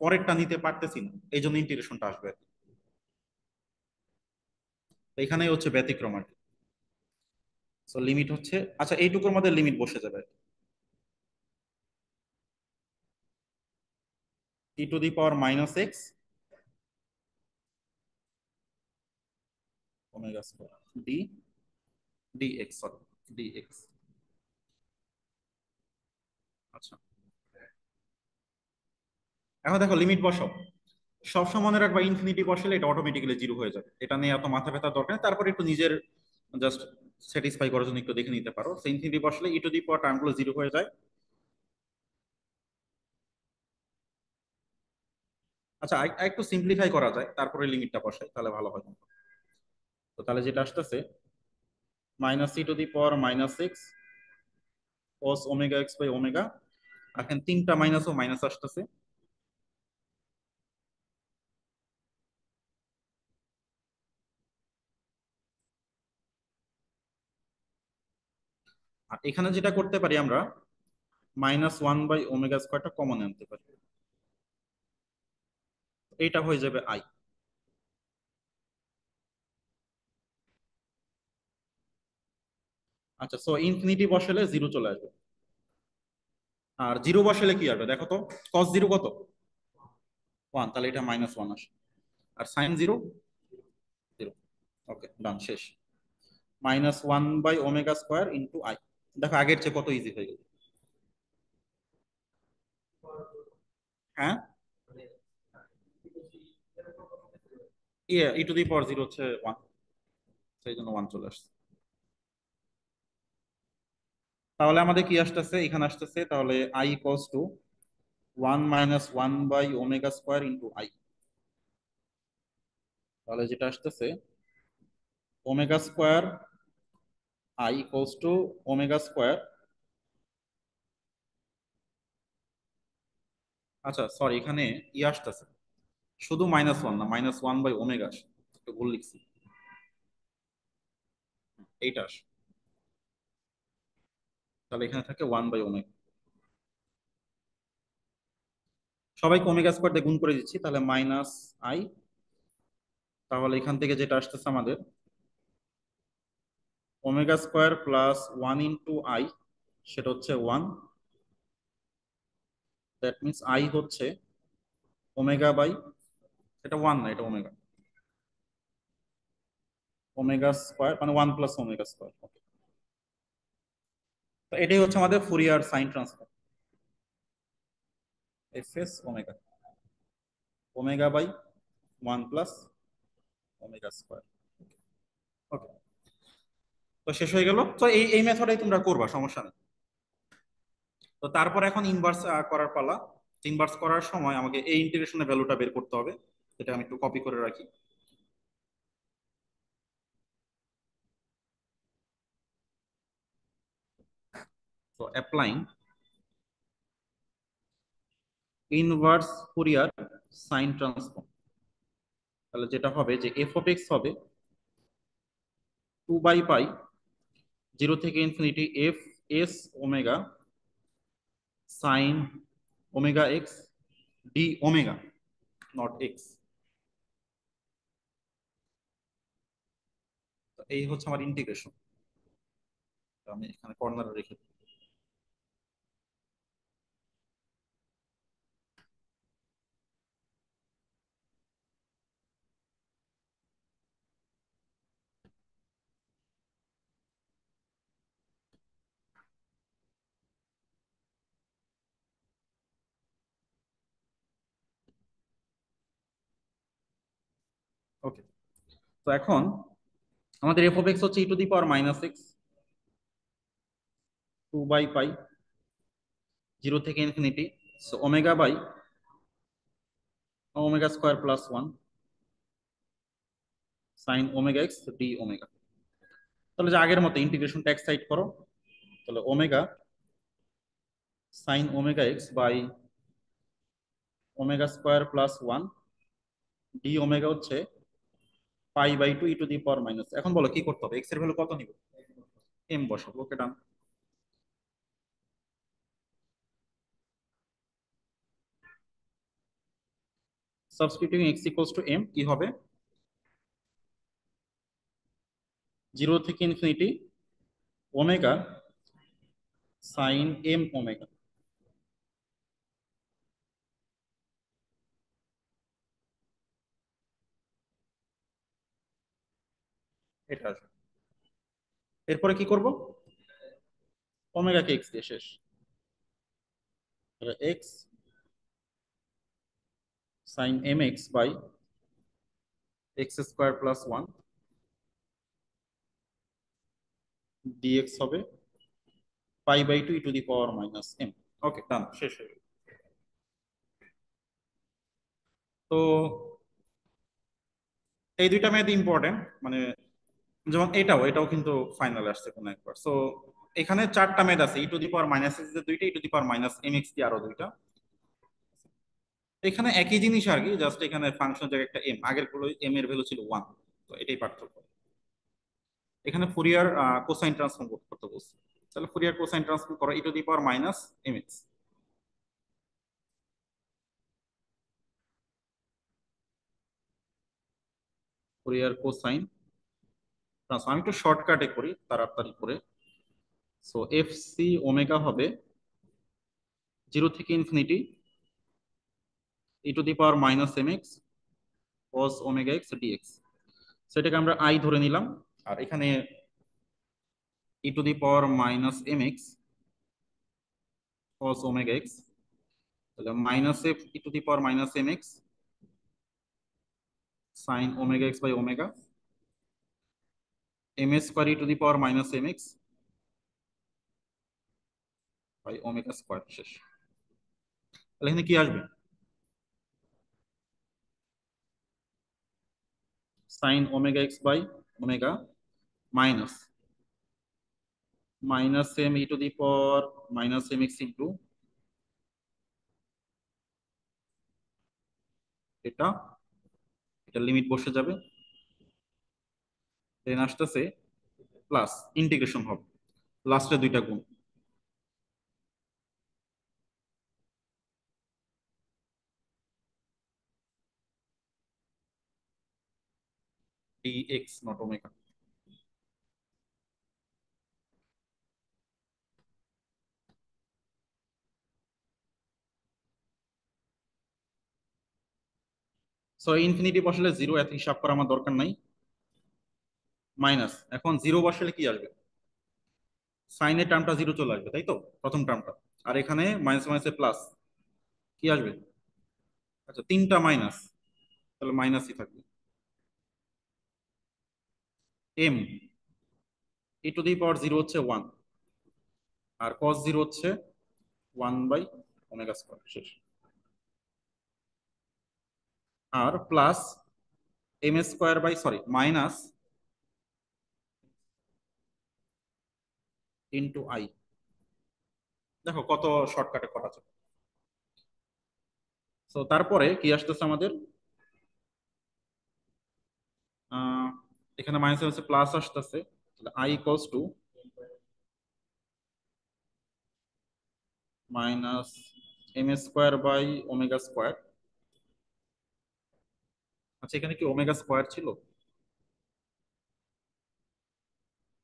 A: পরেরটা নিতে পারতেছি না এই জন্য ইন্টিগ্রেশনটা আসবে। তো এখানেই হচ্ছে ব্যতিক্রম আর কি। সো লিমিট হচ্ছে, আচ্ছা এইটুকুর মধ্যে লিমিট বসে যাবে, E to the power minus X omega square D D X, sorry D X. আচ্ছা, এখন দেখো লিমিট বসাও, সবসময় মনে রাখবা ইনফিনিটি বসালে এটা অটোমেটিক্যালি জিরো হয়ে যাবে, এটা নিয়ে এত মাথা ব্যথার দরকার নেই। তারপর একটু নিজের জাস্ট স্যাটিসফাই করার জন্য একটু দেখে নিতে পারো, ইনফিনিটি বসলে ই টু দি পাওয়ার টার্মগুলো জিরো হয়ে যায়। আচ্ছা, একটু সিম্পলিফাই করা যায়, তারপরে লিমিটটা বসাই তাহলে ভালো হয়। তো তাহলে যেটা আসতেছে minus E to the power minus x cos omega x by omega, এখন তিনটা মাইনাস ও মাইনাস আসতেছে, আর এখানে যেটা করতে পারি আমরা মাইনাস ওয়ান বাই ওমেগা স্কোয়ারটা কমন আনতে পারি, এইটা হয়ে যাবে আই। আচ্ছা, সো ইনফিনিটি বসালে জিরো চলে আসবে, আর জিরো বসালে কি আসবে দেখো তো, কস জিরো কত, ওয়ান, তাহলে এটা মাইনাস ওয়ান আসে, আর sine zero zero. Okay, done, শেষ। Minus one by omega square into I, দেখো আগের চেয়ে কত ইজি হয়ে গেল। হ্যাঁ, ইয়ে e to the power zero হচ্ছে ওয়ান, সেই জন্য ওয়ান চলে আসছে। তাহলে আমাদের কি আসতেছে, এখানে আসতেছে তাহলে I equals to one minus one by omega square into I, তাহলে যেটা আসতেছে omega square I equals to omega square, আচ্ছা সরি এখানে ই আসতেছে শুধু মাইনাস ওয়ান না, মাইনাস ওয়ান বাই ওমেগা আসে, একটু ভুল লিখছি, এইটা আসে, তাহলে এখানে থাকে ওয়ান বাই ওমেগা। সবাইকে ওমেগা স্কোয়ার দিয়ে গুণ করে দিচ্ছি, তাহলে মাইনাস আই, তাহলে এখান থেকে যেটা আসতেছে আমাদের omega square plus one into I, সেটা হচ্ছে ওয়ান, দ্যাট মিনস আই হচ্ছে ওমেগা বাই, এটা ওয়ান না এটা ওমেগা, ওমেগা স্কোয়ার মানে ওয়ান প্লাস ওমেগা স্কোয়ার। তো এটাই হচ্ছে আমাদের Fourier sine transform, F S omega, omega by one plus omega square. Okay, তো শেষ হয়ে গেল। তো এই এই মেথডটাই তোমরা করবা, সমস্যা নেই। তো তারপর এখন ইনভার্স করার পালা। ইনভার্স করার সময় আমাকে এই ইন্টিগ্রেশনের ভ্যালুটা বের করতে হবে, এটা আমি একটু কপি করে রাখি। তো applying inverse Fourier sine transform, তাহলে যেটা হবে যে এফ অফ এক্স হবে টু বাই পাই জিরো থেকে infinity F S omega sine omega x D omega not x. এই হচ্ছে আমার ইন্টিগ্রেশন, আমি এখানে কর্নারে রেখে দিই। ওকে, তো এখন আমাদের এফ অফ এক্স হচ্ছে E to the power minus X 2/পাই 0 থেকে infinity, so omega by omega square plus 1 sine omega x D omega. তাহলে যে আগের মতো ইন্টিগ্রেশনটা এক সাইড করো, তাহলে omega sine omega x by omega square plus 1 D omega হচ্ছে π/2 E to the power minus. এখন বলো কি করতে হবে, এক্স এর ভ্যালু কত নিব? এম বসাবো। Okay, done. Substituting X equals to M কি হবে? 0 থেকে infinity omega sine M omega, এটা আসবে। এরপরে কি করব? ওমেগা কে এক্স দিয়ে শেষ, তাহলে X sine M X by x square plus 1 DX হবে π/2 E to the power minus M. Okay, done, শেষ হয়ে গেল। তো এই দুইটা ম্যাথ ইম্পর্টেন্ট, মানে যেমন এটাও কিন্তু ফাইনালে আসছে কোনো একবার। সো এখানে চারটা ম্যাথ আছে, E to the power minus X এর দুইটা, E to the power minus M X দিয়ে আরো দুইটা। এখানে একই জিনিস আর কি, জাস্ট এখানে ফাংশন জায়গায় একটা এম, আগের গুলো এম এর ভ্যালু ছিল 1, তো এটাই পার্থক্য। এখানে ফুরিয়ার কোসাইন ট্রান্সফর্ম করতে বলছে, তাহলে ফুরিয়ার কোসাইন ট্রান্সফর্ম করো E to the power minus M X. Fourier cosine transform আমি একটু শর্টকাটে করি তাড়াতাড়ি করে। সো এফ সি ওমেগা হবে 0 থেকে infinity E to the power minus M X cos omega x DX. সেটাকে আমরা আই ধরে নিলাম, আর এখানে E to the power minus M X cos omega X, তাহলে minus F E to the power minus M X sine omega x by omega M S square E to the power minus M X by omega square শেষ। তাহলে এখানে কি আসবে? সাইন omega x by omega minus minus M E to the power minus M x into এটা, এটা লিমিট বসে যাবে, দেন আসতেছে প্লাস ইন্টিগ্রেশন হবে, লাস্টে দুইটা গুণ dx not omega. So infinity বসালে জিরো, এত হিসাব করা আমার দরকার নাই। মাইনাস, এখন জিরো বসালে কি আসবে? সাইনের টার্মটা জিরো চলে আসবে, তাই তো, প্রথম টার্মটা। আর এখানে মাইনাস মাইনাসে প্লাস, কি আসবে? আচ্ছা, তিনটা মাইনাস, তাহলে মাইনাসই থাকবে। M E to the power zero হচ্ছে 1, আর কস জিরো হচ্ছে 1/ওমেগা স্কোয়ার শেষ। আর plus M square by sorry minus into I. দেখো কত শর্টকাটে করা যায়। তো তারপরে কি আসতেছে আমাদের? আহ, এখানে মাইনাস হচ্ছে প্লাস আসতেছে, তাহলে I equals to minus M square by omega square. আচ্ছা, এখানে কি ওমেগা স্কোয়ার ছিল?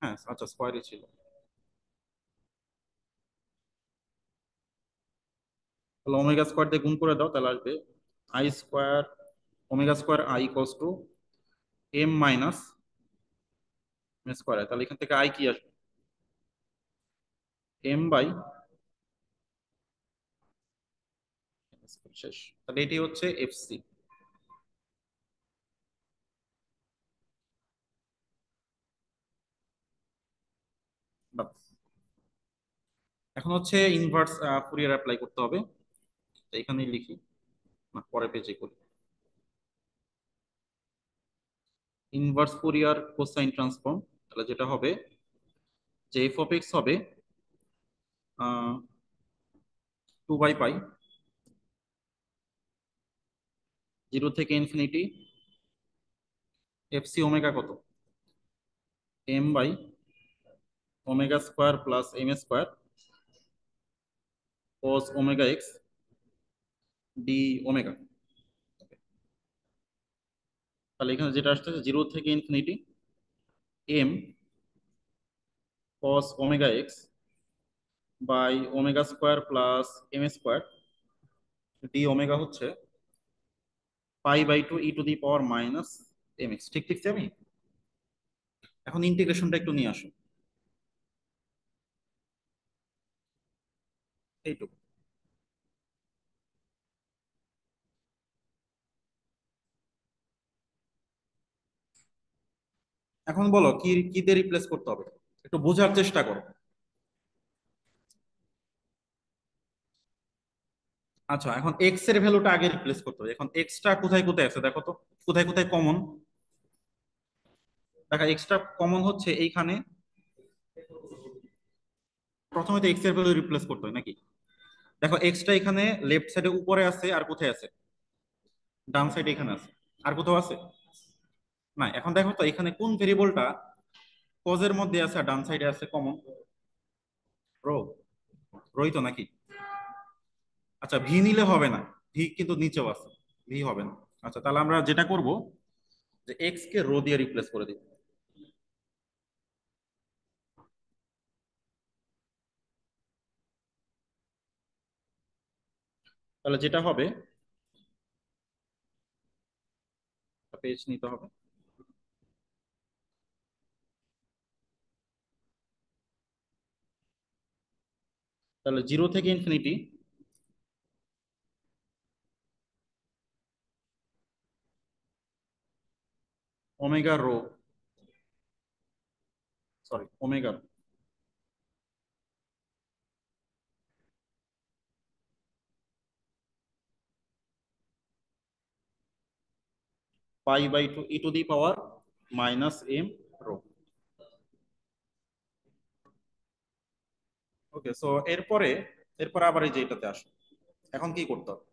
A: হ্যাঁ, আচ্ছা, স্কোয়ারই ছিল। তাহলে ওমেগা স্কোয়ার দিয়ে গুণ করে দাও, তাহলে আসবে I square omega square I equals to M minus M square. তাহলে এখান থেকে আই কি আসবে? এম বাই শেষ। তাহলে এটি হচ্ছে এফ সি। এখন হচ্ছে ইনভার্স ফুরিয়ার অ্যাপ্লাই করতে হবে। তো এখানেই লিখি, না পরে পেজে করি। ইনভার্স ফুরিয়ার কোসাইন ট্রান্সফর্ম, তাহলে যেটা হবে যে এফ অফ এক্স হবে 2/পাই, 0 থেকে ইনফিনিটি, এফ সি ওমেগা কত, m/ওমেগা square plus m² cos omega x D omega. তাহলে এখানে যেটা আসতেছে 0 থেকে infinity m cos omega x by omega square plus m² d omega হচ্ছে π/2 e⁻⁻mx। ঠিক ঠিক আমি এখন ইন্টিগ্রেশনটা একটু নিয়ে আসো, এইটুকু। এখন বলো কি কি দিয়ে রিপ্লেস করতে হবে, একটু বোঝার চেষ্টা করো। আচ্ছা, এখন এক্স এর ভ্যালুটা আগে রিপ্লেস করতে হবে। এখন এক্সটা কোথায় কোথায় আছে দেখো তো, কোথায় কোথায় কমন। দেখো এক্সট্রা কমন হচ্ছে এইখানে। প্রথমে তো এক্স এর ভ্যালু রিপ্লেস করতে হয় নাকি। দেখো এক্সটা এখানে লেফট সাইডে উপরে আছে, আর কোথায় আছে, ডান সাইডে এখানে আছে, আর কোথাও আছে না। এখন দেখো তো এখানে কোন ভেরিয়েবলটা কজের মধ্যে আছে আর ডান সাইডে আছে কমন, রো, রোই তো নাকি। আচ্ছা ভি নিলে হবে না, ভি কিন্তু নিচেও আছে, ভি হবে না। আচ্ছা তাহলে আমরা যেটা করব যে এক্স কে রো দিয়ে রিপ্লেস করে দিব। তাহলে যেটা হবে, পেজ নিতে হবে। তাহলে 0 থেকে infinity omega rho, sorry omega π/2 e⁻⁻m rho. Okay, so এরপরে এরপরে আবার এই যে এটাতে আসো। এখন কি করতে হবে,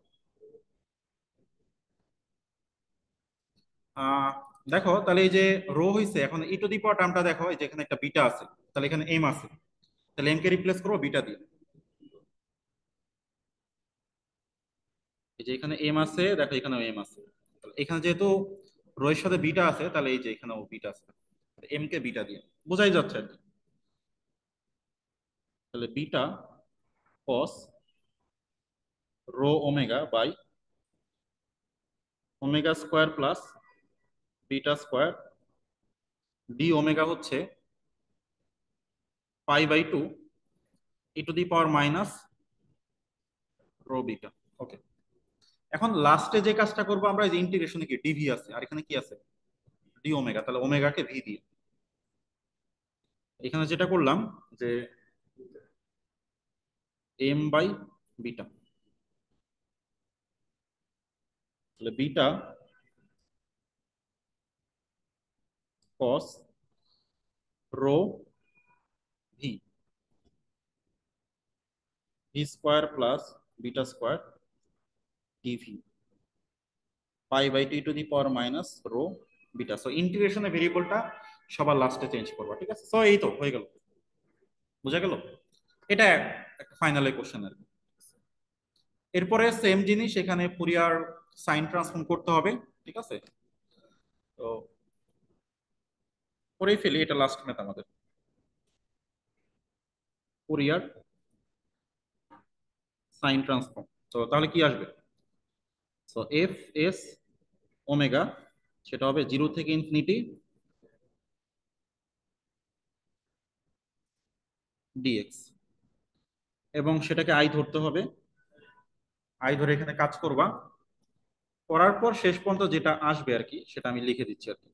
A: আহ দেখো তাহলে এই যে রো হইছে, এখন e⁻ টার্মটা দেখো, এই যে এখানে একটা বিটা আছে, তাহলে এখানে এম আছে, তাহলে এম কে রিপ্লেস করবো বিটা দিয়ে। এই যে এখানে এম আছে, দেখো এখানেও এম আছে, তাহলে এখানে যেহেতু রো এর সাথে বিটা আছে, তাহলে এই যে এখানেও বিটা আছে, এম কে বিটা দিয়ে বোঝাই যাচ্ছে আর কি। তাহলে beta cos rho omega by omega square plus beta square D omega হচ্ছে π/2 e⁻⁻রো বিটা। ওকে, এখন লাস্টে যে কাজটা করবো আমরা, এই যে ইন্টিগ্রেশনে কি ডিভি আছে আর এখানে কি আছে ডি ওমেগা, তাহলে ওমেগাকে ভি দিয়ে এখানে যেটা করলাম যে m/বিটা, তাহলে বিটা কস রো ভি, ভি² প্লাস বিটা² ডিভি π/2 e⁻⁻রো বিটা। সো ইন্টিগ্রেশনের ভেরিয়েবলটা সবার লাস্টে চেঞ্জ করবা, ঠিক আছে। সো এই তো হয়ে গেল, বুঝা গেল। এটা একটা ফাইনাল কোশ্চেন আর কি। এরপরে সেম জিনিস এখানে ফুরিয়ার সাইন ট্রান্সফর্ম করতে হবে, ঠিক আছে। তো করেই ফেলি, এটা লাস্ট ম্যাথ আমাদের, ফুরিয়ার সাইন ট্রান্সফর্ম। তো তাহলে কি আসবে, সো এফ এস ওমেগা, সেটা হবে 0 থেকে ইনফিনিটি ডিএক্স, এবং সেটাকে আই ধরতে হবে। আই ধরে এখানে কাজ করবা, করার পর শেষ পর্যন্ত যেটা আসবে আর কি, সেটা আমি লিখে দিচ্ছি আর কি।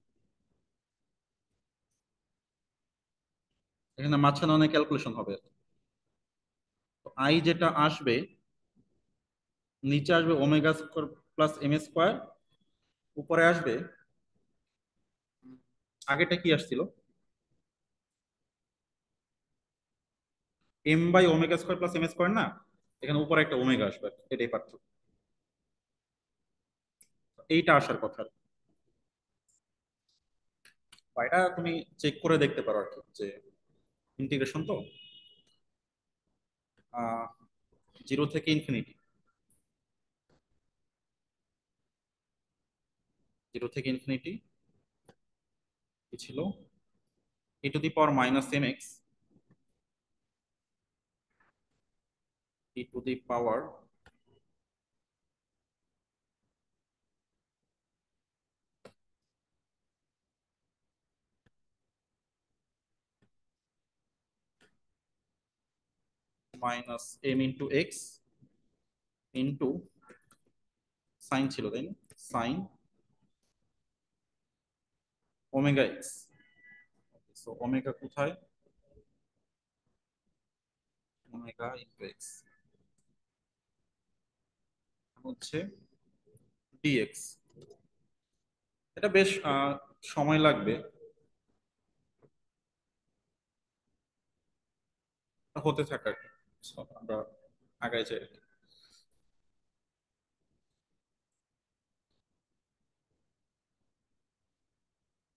A: এখানে মাঝখানে অনেক ক্যালকুলেশন হবে আর কি। আই যেটা আসবে, নিচে আসবে omega square plus M square, উপরে আসবে আগেটা কি আসছিল, M by omega square plus M square না, এখানে উপরে একটা ওমেগা আসবে, এটাই পার্থক্য। এইটা আসার কথা। বা এটা তুমি চেক করে দেখতে পারো আর কি, যে ইন্টিগ্রেশন তো জিরো থেকে ইনফিনিটি, জিরো থেকে ইনফিনিটি কি ছিল, e to the power minus M x, E to the power minus m into x into sine ছিল তাই না, sine omega x. So omega কোথায়, ওমেগা ইন্টু এক্স হচ্ছে ডিএক্স। এটা বেশ সময় লাগবে, হতে থাকা আর কি। So, আমরা আগাই যাই।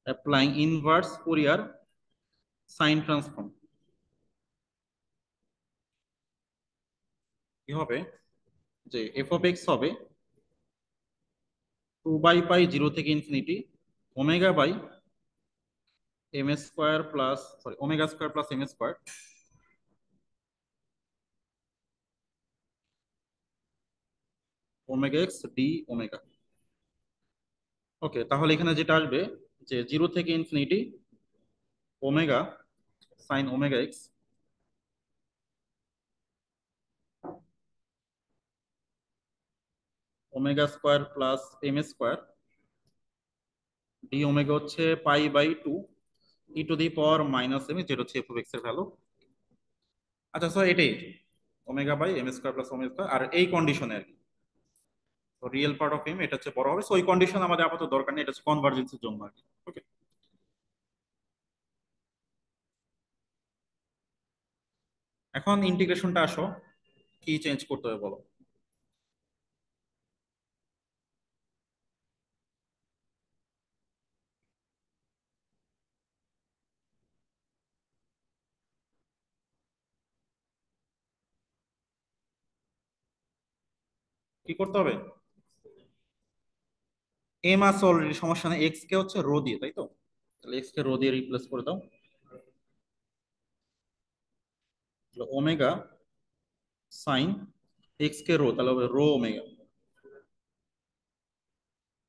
A: Applying inverse Fourier sine transform কি হবে, যে এফ অফ এক্স হবে 2 বাই পাই জিরো থেকে infinity omega by m square plus, sorry omega square plus M square omega x D omega. Okay, তাহলে এখানে যেটা আসবে, যে জিরো থেকে infinity omega sine omega x omega square plus M square D omega হচ্ছে পাই/2 e to the power minus m, যেটা হচ্ছে এফ অফ এক্স এর ভ্যালু। আচ্ছা, সো এটাই omega by m square plus omega square, আর এই কন্ডিশনে আর কি রিয়েল পার্ট অফ এম এটা হচ্ছে বড় হবে। সো ওই কন্ডিশন আমাদের আপাতত দরকার নেই, এটা হচ্ছে কনভার্জেন্সের জন্য আর কি। ওকে, এখন ইন্টিগ্রেশনটা আসো, কি চেঞ্জ করতে হবে বলো। কি করতে হবে, এম আছে অলরেডি, সমস্যা নেই, এক্স কে হচ্ছে রো দিয়ে, তাই তো, তাহলে এক্স কে রো দিয়ে রিপ্লেস করে দাও। ওমেগা সাইন এক্স কে রো, তাহলে হবে rho omega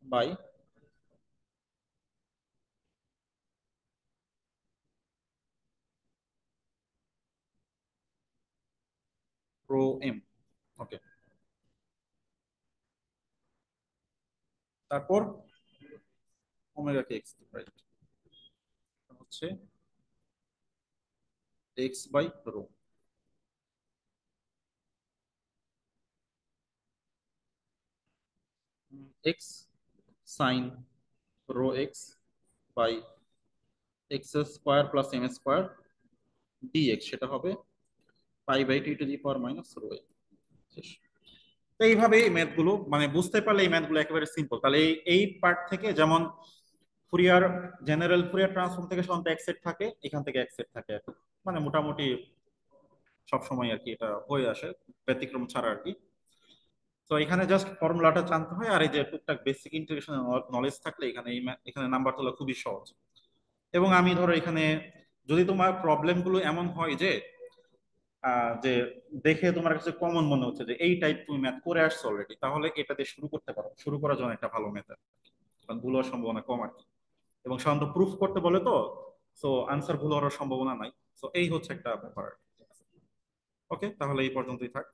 A: by rho m. Okay, তারপর ওমেগা কে এক্স, রাইট, হচ্ছে x by rho, x sine rho x by x square plus M square dx, সেটা হবে পাই/2 to the power minus rho a. শেষ। তো এইভাবে এই ম্যাথ গুলো মানে বুঝতে পারলে এই ম্যাথ গুলো একেবারে সিম্পল। তাহলে এই পার্ট থেকে যেমন ফুরিয়ার, জেনারেল ফুরিয়ার ট্রান্সফর্ম থেকে সাধারণত এক সেট থাকে, এখান থেকে এক সেট থাকে, মানে মোটামুটি সবসময় আর কি এটা হয়ে আসে, ব্যতিক্রম ছাড়া আর কি। তো এখানে জাস্ট ফর্মুলাটা জানতে হয়, আর এই যে টুকটাক বেসিক ইন্টিগ্রেশনের নলেজ থাকলে এখানে এখানে নাম্বার তোলা খুবই সহজ। এবং আমি ধরো এখানে যদি তোমার প্রবলেম গুলো এমন হয় যে যে দেখে তোমার কাছে কমন মনে হচ্ছে যে এই টাইপ তুমি ম্যাথ করে আসছো অলরেডি, তাহলে এটা দিয়ে শুরু করতে পারো, শুরু করার জন্য একটা ভালো মেথড, কারণ ভুল হওয়ার সম্ভাবনা কম আর কি। এবং সাধারণত প্রুফ করতে বলে তো, সো আনসার ভুল হওয়ার সম্ভাবনা নাই। সো এই হচ্ছে একটা ব্যাপার। ওকে, তাহলে এই পর্যন্তই থাক।